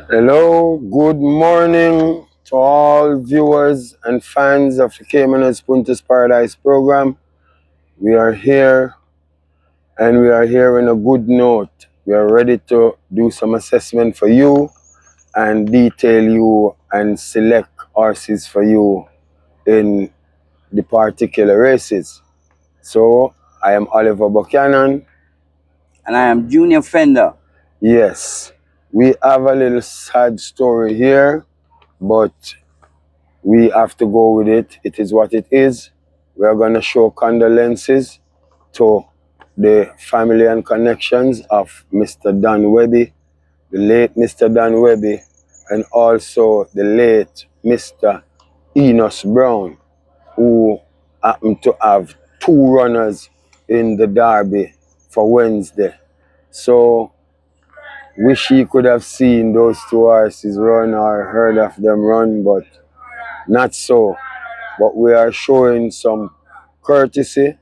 Hello, good morning to all viewers and fans of the Caymanas Punta's Paradise program. We are here and we are here in a good note. We are ready to do some assessment for you and detail you and select horses for you in the particular races. So, I am Oliver Buchanan. And I am Junior Fender. Yes, we have a little sad story here, but we have to go with it. It is what it is. We are going to show condolences to the family and connections of Mr. Don Webby, the late Mr. Don Webby, and also the late Mr. Enos Brown, who happened to have two runners in the Derby for Wednesday. So, wish he could have seen those two horses run or heard of them run, but not so. But we are showing some courtesy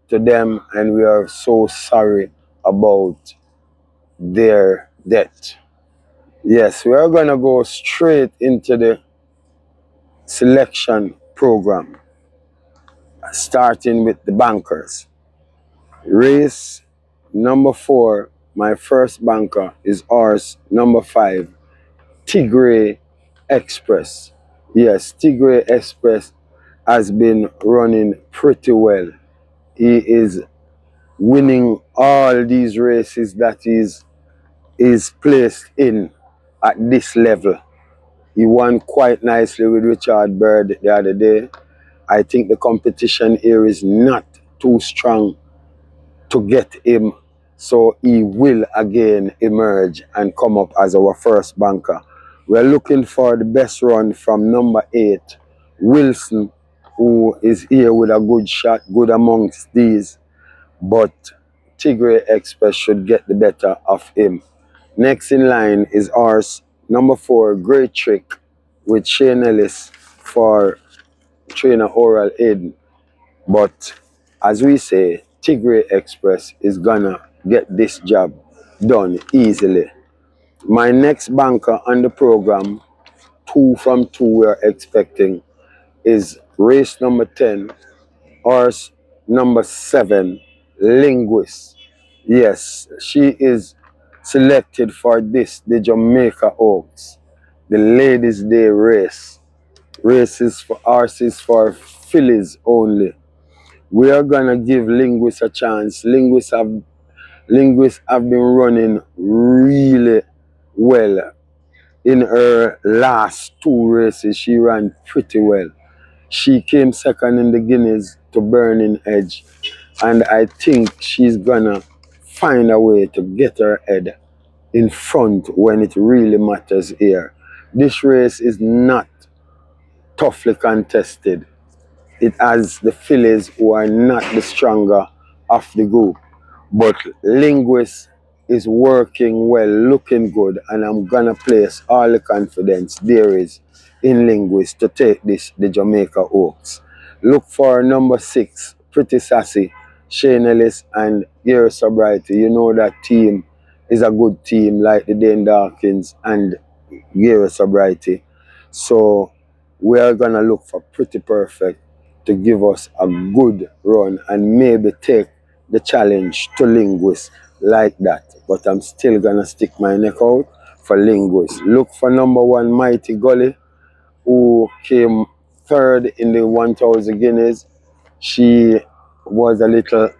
to them and we are so sorry about their death. Yes, we are going to go straight into the selection program, starting with the bankers. Race number 4, my first banker is horse number 5, Tigray Express. Yes, Tigray Express has been running pretty well. He is winning all these races that is placed in at this level. He won quite nicely with Richard Bird the other day. I think the competition here is not too strong to get him, so he will again emerge and come up as our first banker. We're looking for the best run from number 8, Wilson, who is here with a good shot, good amongst these, but Tigray Express should get the better of him. Next in line is ours, number 4, Great Trick, with Shane Ellis for trainer Oral Aiden. But as we say, Tigray Express is gonna get this job done easily. My next banker on the program, 2 from 2 we're expecting, is race number 10, horse number 7, Linguist. Yes, she is selected for this, the Jamaica Oaks, the Ladies' Day race. Races for horses for fillies only. We are gonna give Linguist a chance. Linguist have been running really well. In her last 2 races, she ran pretty well. She came second in the Guineas to Burning Edge, and I think she's gonna find a way to get her head in front when it really matters here. This race is not toughly contested. It has the fillies who are not the stronger of the group, but Linguist is working well, looking good, and I'm gonna place all the confidence there is in Linguist to take this, the Jamaica Oaks. Look for number 6, Pretty Sassy, Shane Ellis and Gary Sobriety. You know that team is a good team like the Dane Dawkins and Gary Sobriety. So we are gonna look for Pretty Perfect to give us a good run and maybe take the challenge to Linguist like that. But I'm still gonna stick my neck out for Linguist. Look for number 1, Mighty Gully, who came third in the 1,000 Guineas. She was a little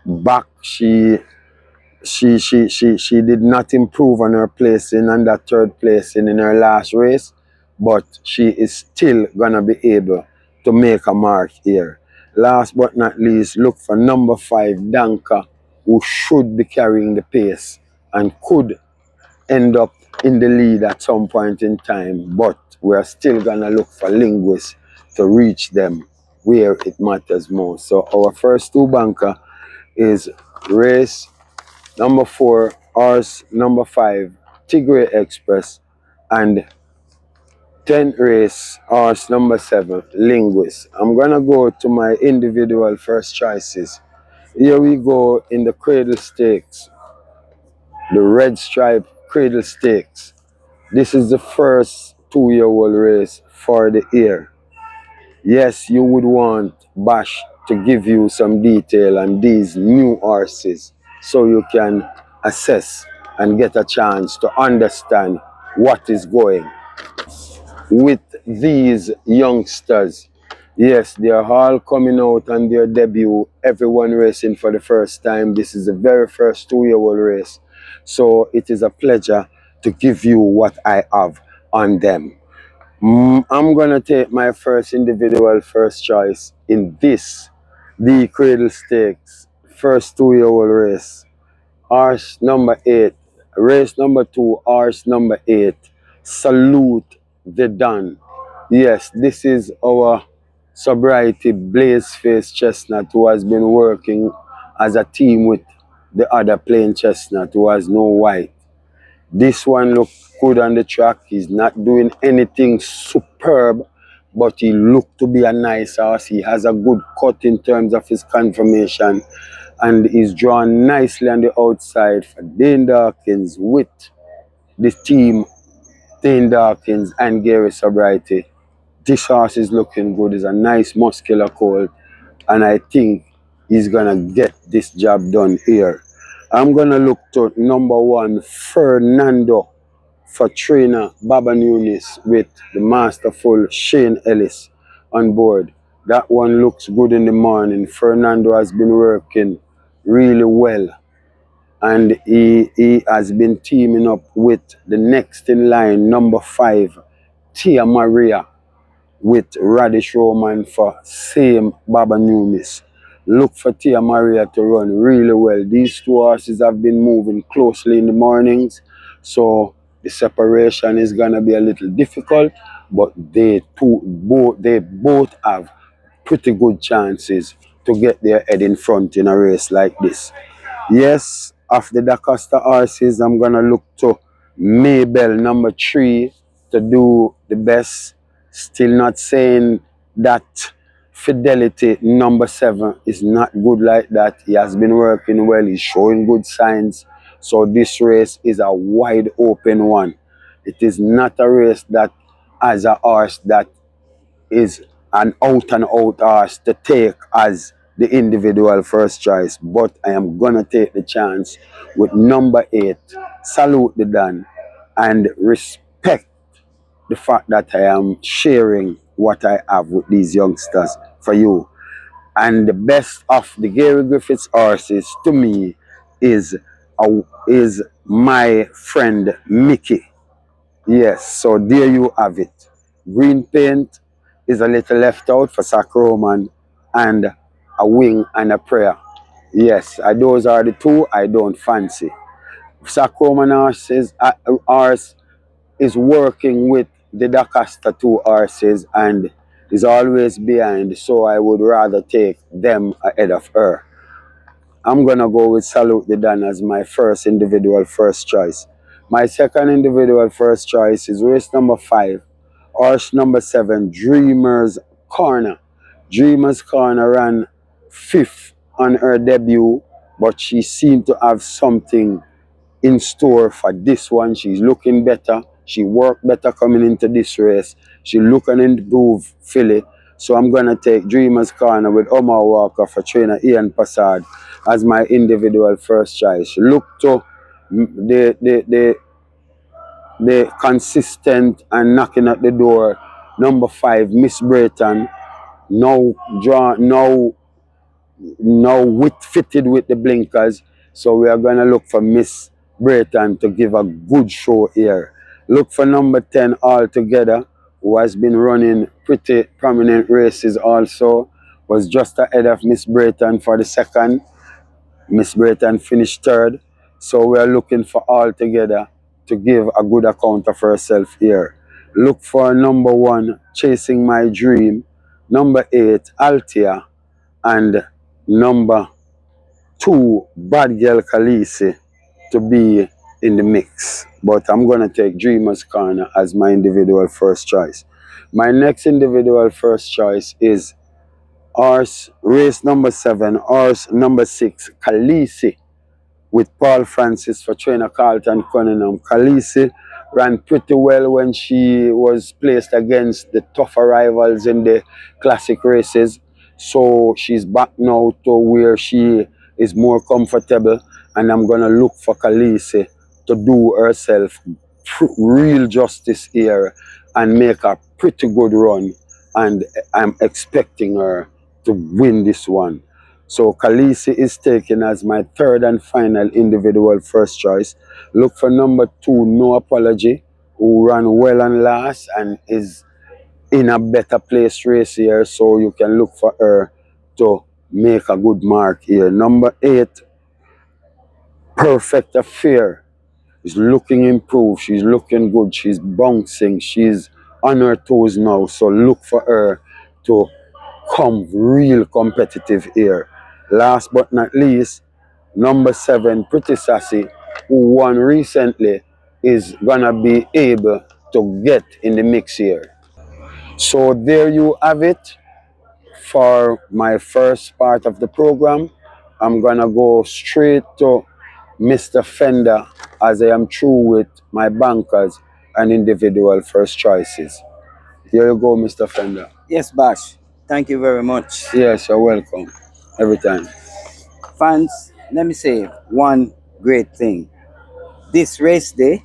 back. She did not improve on her placing and that third placing in her last race, but she is still gonna be able to make a mark here. Last but not least, look for number 5, Danka, who should be carrying the pace and could end up in the lead at some point in time, but we're still gonna look for Linguists to reach them where it matters most. So our first 2 banker is race number 4, horse number 5, Tigray Express, and 10th race, horse number 7, Linguist. I'm gonna go to my individual first choices. Here we go in the Cradle Stakes, the Red Stripe Cradle Stakes. This is the first 2-year-old race for the year. Yes, you would want Bash to give you some detail on these new horses so you can assess and get a chance to understand what is going with these youngsters. Yes, they are all coming out on their debut. Everyone racing for the first time. This is the very first 2-year-old race. So it is a pleasure to give you what I have on them. I'm going to take my first individual first choice in this, the Cradle Stakes, first 2-year-old race. Horse number 8, race number 2, horse number 8, Salute the Don. Yes, this is our sobriety Blazeface Chestnut who has been working as a team with the other plain chestnut who has no white. This one looks good on the track. He's not doing anything superb, but he looked to be a nice horse. He has a good cut in terms of his conformation, and he's drawn nicely on the outside for Dane Dawkins with the team Dane Dawkins and Gary Sobriety. This horse is looking good. He's a nice muscular colt, and I think he's gonna get this job done here. I'm gonna look to number 1, Fernando, for trainer Baba Nunes with the masterful Shane Ellis on board. That one looks good in the morning. Fernando has been working really well, and he has been teaming up with the next in line, number 5, Tia Maria, with Radish Roman for same Baba Nunes. Look for Tia Maria to run really well. These two horses have been moving closely in the mornings, so the separation is gonna be a little difficult, but they both have pretty good chances to get their head in front in a race like this. Yes, of the DaCosta horses, I'm gonna look to Maybell number 3 to do the best. Still not saying that Fidelity number 7 is not good like that. He has been working well, he's showing good signs. So this race is a wide open one. It is not a race that has a horse that is an out and out horse to take as the individual first choice, but I am gonna take the chance with number 8, Salute the Don, and respect the fact that I am sharing what I have with these youngsters for you. And the best of the Gary Griffiths horses to me is is my friend Mickey. Yes, so there you have it. Green paint is a little left out for Sacroman, and a wing and a prayer. Yes, those are the two I don't fancy. Sacroman horse is working with the DaCosta 2 horses and is always behind, so I would rather take them ahead of her. I'm gonna go with Salute the Don as my first individual first choice. My second individual first choice is race number 5, horse number 7, Dreamer's Corner. Dreamer's Corner ran 5th on her debut, but she seemed to have something in store for this one. She's looking better. She worked better coming into this race. She looking improved filly. So I'm gonna take Dreamer's Corner with Omar Walker for trainer Ian Passard as my individual first choice. Look to the consistent and knocking at the door. Number 5, Miss Brayton. Now draw now fitted with the blinkers. So we are going to look for Miss Brayton to give a good show here. Look for number 10 altogether, who has been running pretty prominent races also. Was just ahead of Miss Brayton for the second. Miss Brayton finished third. So we are looking for altogether to give a good account of herself here. Look for number 1, Chasing My Dream. Number 8, Altia, and number 2, Bad Girl Khaleesi, to be in the mix. But I'm going to take Dreamer's Corner as my individual first choice. My next individual first choice is horse race number 7, horse number 6, Khaleesi, with Paul Francis for trainer Carlton Cunningham. Khaleesi ran pretty well when she was placed against the tougher rivals in the classic races. So she's back now to where she is more comfortable, and I'm gonna look for Khaleesi to do herself real justice here and make a pretty good run. And I'm expecting her to win this one. So Khaleesi is taken as my third and final individual first choice. Look for number 2, No Apology, who ran well and last and is in a better place race here. So you can look for her to make a good mark here. Number 8, Perfect Affair, is looking improved. She's looking good. She's bouncing. She's on her toes now. So look for her to come real competitive here. Last but not least, number 7, Pretty Sassy, who won recently, is gonna be able to get in the mix here. So there you have it for my first part of the program. I'm gonna go straight to Mr. Fender as I am through with my bankers and individual first choices. Here you go, Mr. Fender. Yes, Bash. Thank you very much. Yes, you're welcome. Every time. Fans, let me say one great thing. This race day,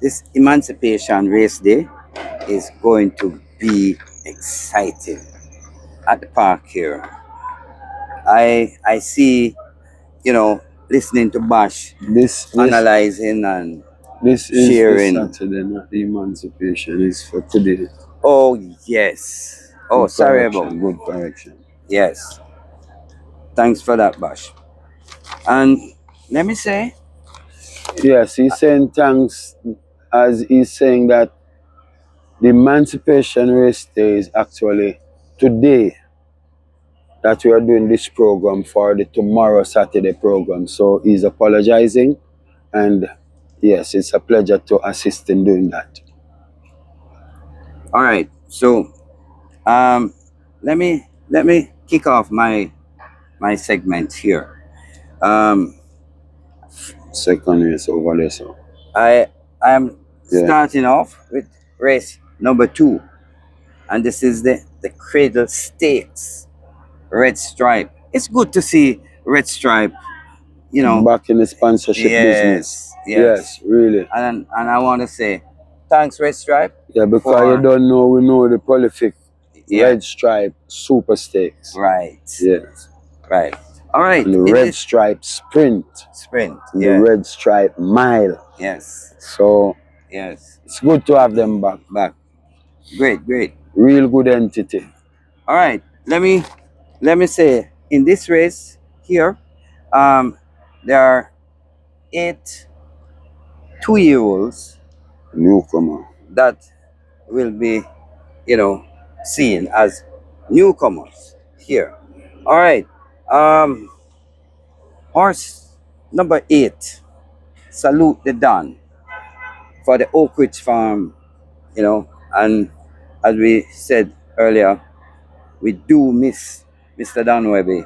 this Emancipation Race Day, is going to be exciting at the park here. I see, listening to Bash, This analyzing and this is the sharing. Saturday, not the Emancipation. It's for today. Oh yes. Oh, Good sorry about. correction. Good correction. Yes. Thanks for that, Bash. And let me say, Yes, he's saying thanks as he's saying that the Emancipation Race Day is actually today that we are doing this program for the tomorrow Saturday program. So he's apologizing, and yes, it's a pleasure to assist in doing that. all right. So, um, let me kick off my segment here. Um, Second race over there, so I am yeah. starting off with race number 2, and this is the Cradle Stakes Red Stripe. It's good to see Red Stripe, Back in the sponsorship business. yes. Yes, really. And I want to say thanks, Red Stripe. Yeah, because for, you don't know, we know the prolific yeah, Red Stripe Super Stakes. right, Yes. right. All right, And the in Red this Stripe Sprint. sprint, And yeah, the Red Stripe Mile. yes, So yes, it's good to have them back. great. Real good entity. All right, let me say in this race here, there are 8 2-year-olds Newcomer. that will be, seen as newcomers here. All right, um, horse number 8, Salute the Don, for the Oak Ridge Farm, and as we said earlier, we do miss Mr. Don Webby,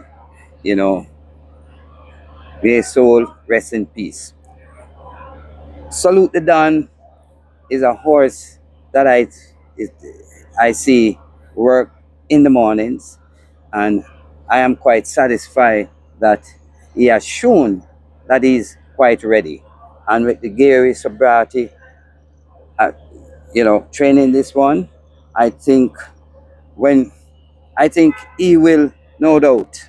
you know, may his soul rest in peace. Salute the Don is a horse that it, I see work in the mornings, and I am quite satisfied that he has shown that he's quite ready. And with the Gary sobriety, uh, training this one, I think when I think he will no doubt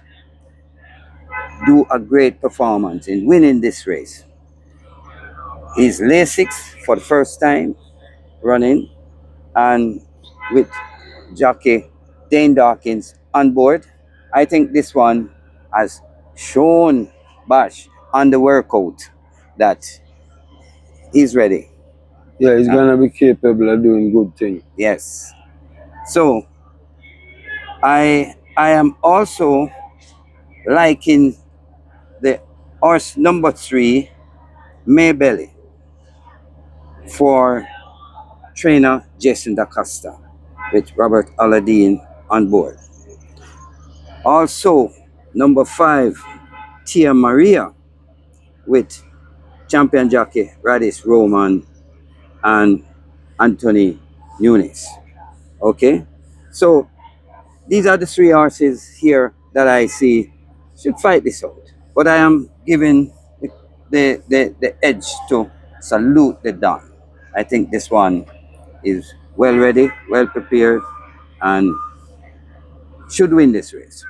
do a great performance in winning this race. He's Lasix for the first time running, and with jockey Dane Dawkins on board, I think this one has shown Bash on the workout that he's ready. Yeah, he's gonna be capable of doing good things. Yes. So I am also liking the horse number 3, Maybelly, for trainer Jason DaCosta with Robert Aladdin on board. Also, number 5, Tia Maria with champion jockey Radish Roman and Anthony Nunes. Okay, so these are the three horses here that I see should fight this out. But I am giving the edge to Salute the Don. I think this one is well ready, well prepared, and should win this race.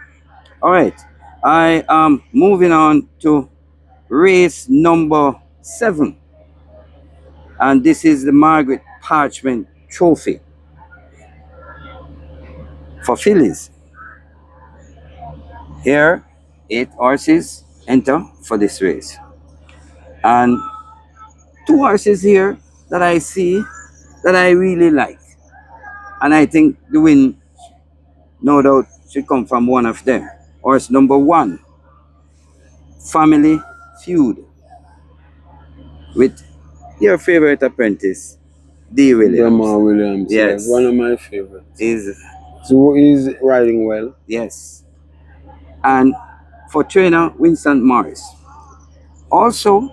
All right, I am moving on to race number 7, and this is the Margaret Parchment Trophy for fillies. Here, 8 horses enter for this race, and 2 horses here that I see that I really like, and I think the win, no doubt, should come from one of them. Horse number 1, Family Feud, with your favorite apprentice, D. Williams. Demar Williams, yes, one Yes, of my favorites. is So he's riding well. yes, and for trainer Winston Morris. Also,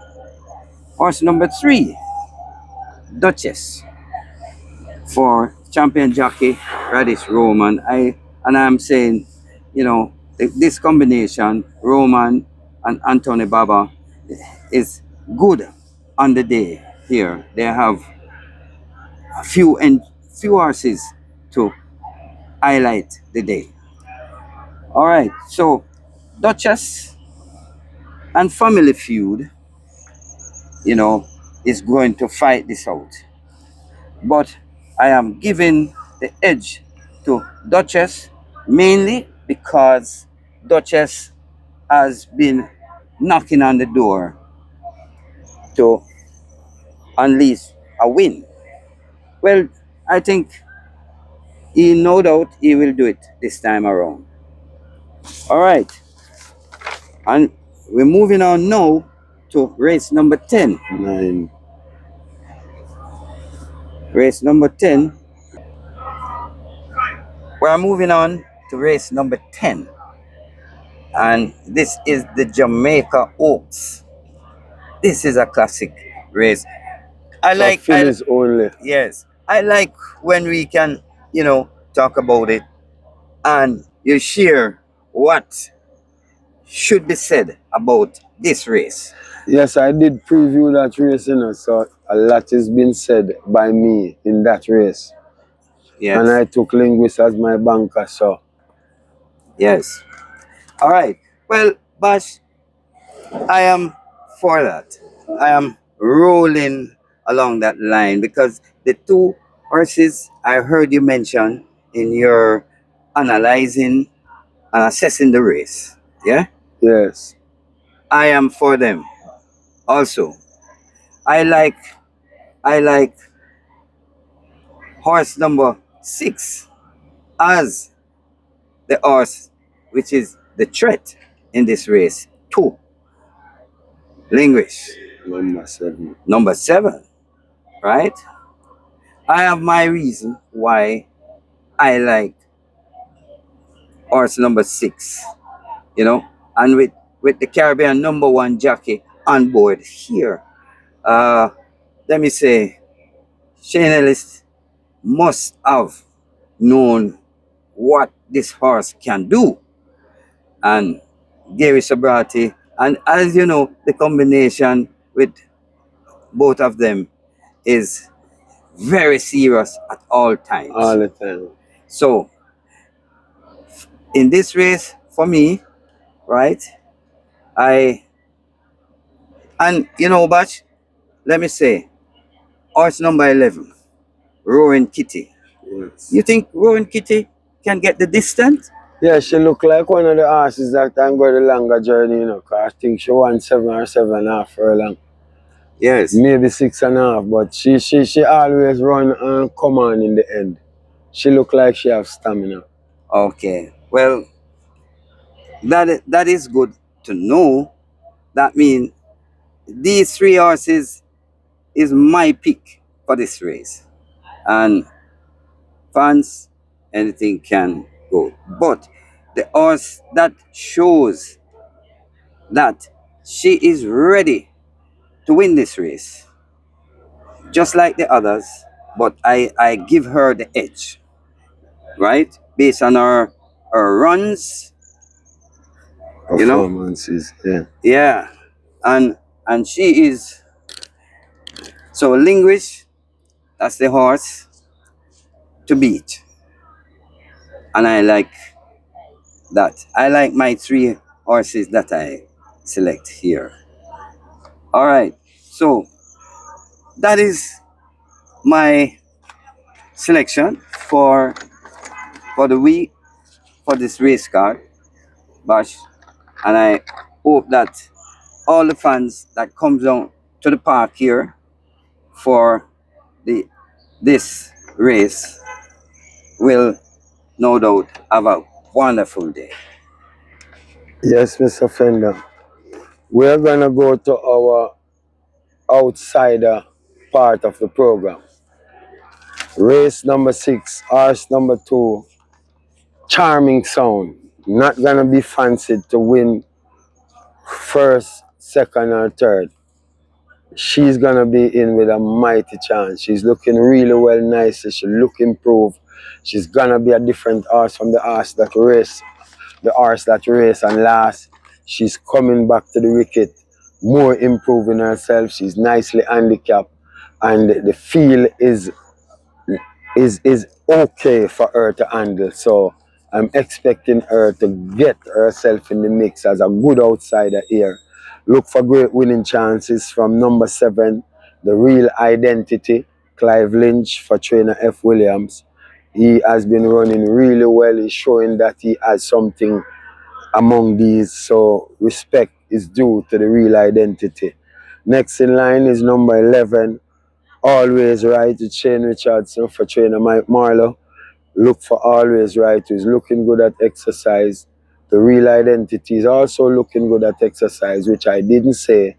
horse number 3, Duchess, for champion jockey Radish Roman. I'm saying, this combination, Roman and Anthony Baba, is good on the day here. They have few horses to highlight the day. All right, so Duchess and Family Feud, you know, is going to fight this out. But I am giving the edge to Duchess mainly because Duchess has been knocking on the door to unleash a win. Well, I think no doubt he will do it this time around. All right, and we're moving on now to race number 10. 9. Race number 10. We're moving on to race number 10. And this is the Jamaica Oaks. This is a classic race. For fillies only. Yes, I like when we can, talk about it and you share what should be said about this race. Yes, I did preview that race, so a lot has been said by me in that race. Yes. And I took Linguist as my banker, so. Yes. All right. Well, Bash, I am for that. I am rolling along that line because the 2 horses I heard you mention in your analyzing and assessing the race, yeah, Yes. I am for them. Also, I like I like horse number 6 as the horse which is the threat in this race. 2, Linguist. Number 7. Number 7, right? I have my reason why I like horse number 6, and with the Caribbean number 1 jockey on board here. Uh, let me say, Shane Ellis must have known what this horse can do, and Gary Sobrati, and as you know, the combination with both of them is very serious at all times. All the time. So in this race, for me, right, I and Batch, let me say, horse number 11, Rowan Kitty. Yes. You think Rowan Kitty can get the distance? Yeah, she look like one of the horses that can go the longer journey, because I think she won 7 or 7.5 furlong. Yes. Maybe 6.5, but she always run and come on in the end. She look like she have stamina. Okay. Well, that is good to know. That means these 3 horses is my pick for this race. And fans, anything can go. But the horse that shows that she is ready to win this race, just like the others, but I give her the edge, right? Based on her runs, you know? Performances, yeah. Yeah. And she is so linguist, that's the horse to beat. And I like that. I like my three horses that I select here. All right. So that is my selection for the week for this race card, Bash. And I hope that all the fans that comes down to the park here for the this race will no doubt have a wonderful day. Yes, Mr. Fender. We're gonna go to our outsider part of the program. Race number 6, horse number 2, Charming Sound. Not gonna be fancied to win first, second, or third. She's gonna be in with a mighty chance. She's looking really well, nice. She look improved. She's gonna be a different horse from the horse that race and last. She's coming back to the wicket, more improving herself. She's nicely handicapped, and the feel is okay for her to handle. So I'm expecting her to get herself in the mix as a good outsider here. Look for great winning chances from number 7, the real identity, Clive Lynch for trainer F. Williams. He has been running really well. He's showing that he has something among these. So respect is due to the real identity. Next in line is number 11, Always Right with Shane Richardson for trainer Mike Marlowe. Look for Always Right, who's looking good at exercise. The real identity is also looking good at exercise, which I didn't say.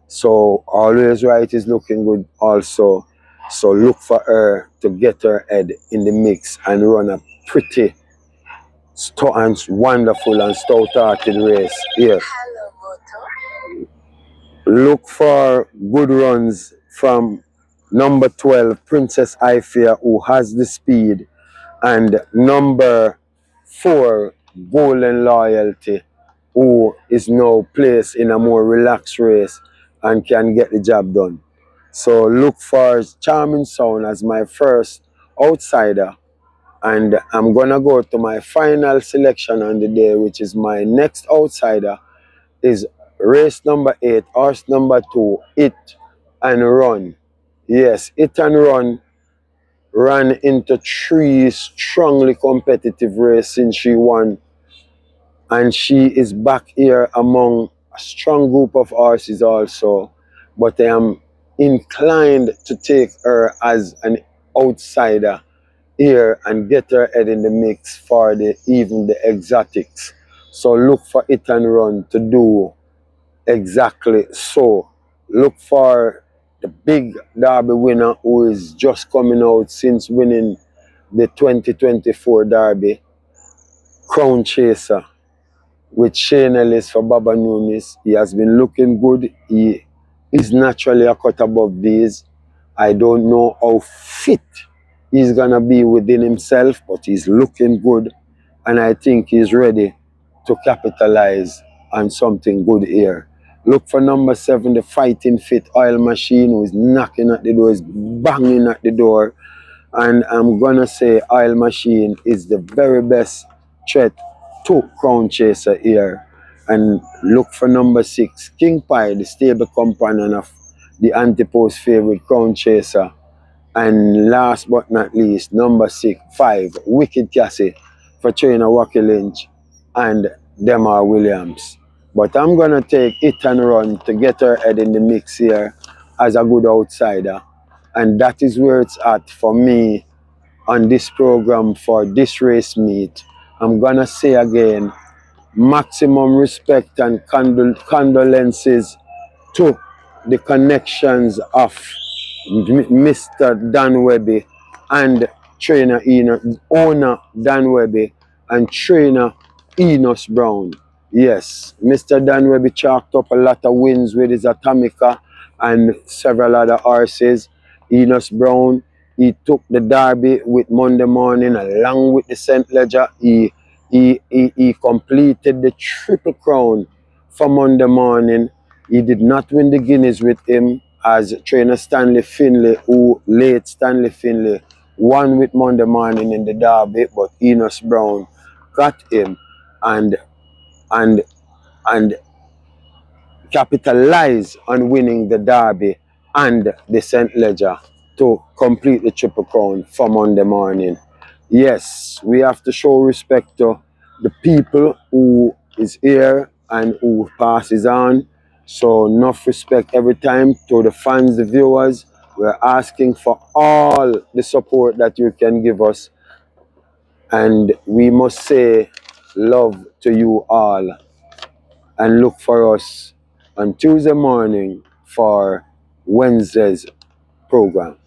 So Always Right is looking good also. So look for her to get her head in the mix and run a pretty and wonderful and stout-hearted race here. Look for good runs from number 12, Princess Ifea, who has the speed, and number 4, Golden Loyalty, who is now placed in a more relaxed race and can get the job done. So look for Charming Sound as my first outsider, and I'm gonna go to my final selection on the day, which is my next outsider, is race number 8, horse number 2, It and Run. Yes, It and Run ran into 3 strongly competitive races since she won, and she is back here among a strong group of horses also. But I am inclined to take her as an outsider here and get her head in the mix for even the exotics. So look for It and Run to do exactly so. Look for the big Derby winner who is just coming out since winning the 2024 Derby, Crown Chaser, with Shane Ellis for Baba Nunes. He has been looking good. He is naturally a cut above these. I don't know how fit he's gonna be within himself, but he's looking good, and I think he's ready to capitalize on something good here. Look for number 7, the Fighting Fit Oil Machine, who is knocking at the door, is banging at the door, and I'm gonna say Oil Machine is the very best threat to Crown Chaser here. And look for number 6, King Pie, the stable companion of the anti-post favorite Crown Chaser. And last but not least, number 5, Wicked Cassie for trainer Wacky Lynch and Demar Williams. But I'm gonna take It and Run to get her head in the mix here as a good outsider. And that is where it's at for me on this program for this race meet. I'm gonna say again, maximum respect and condolences to the connections of Mr. Dan Webby and owner Dan Webby and trainer Enos Brown. Yes, Mr. Dan Webby chalked up a lot of wins with his Atomica and several other horses. Enos Brown. He took the derby with Monday Morning along with the St. Ledger. He completed the Triple Crown for Monday Morning. He did not win the Guineas with him, as trainer Stanley Finlay, who late Stanley Finlay, won with Monday Morning in the derby, but Enos Brown got him and and and capitalize on winning the Derby and the St. Ledger to complete the Triple Crown for Monday Morning. Yes, we have to show respect to the people who is here and who passes on. So enough respect every time to the fans, the viewers. We're asking for all the support that you can give us. And we must say love to you all, and look for us on Tuesday morning for Wednesday's program.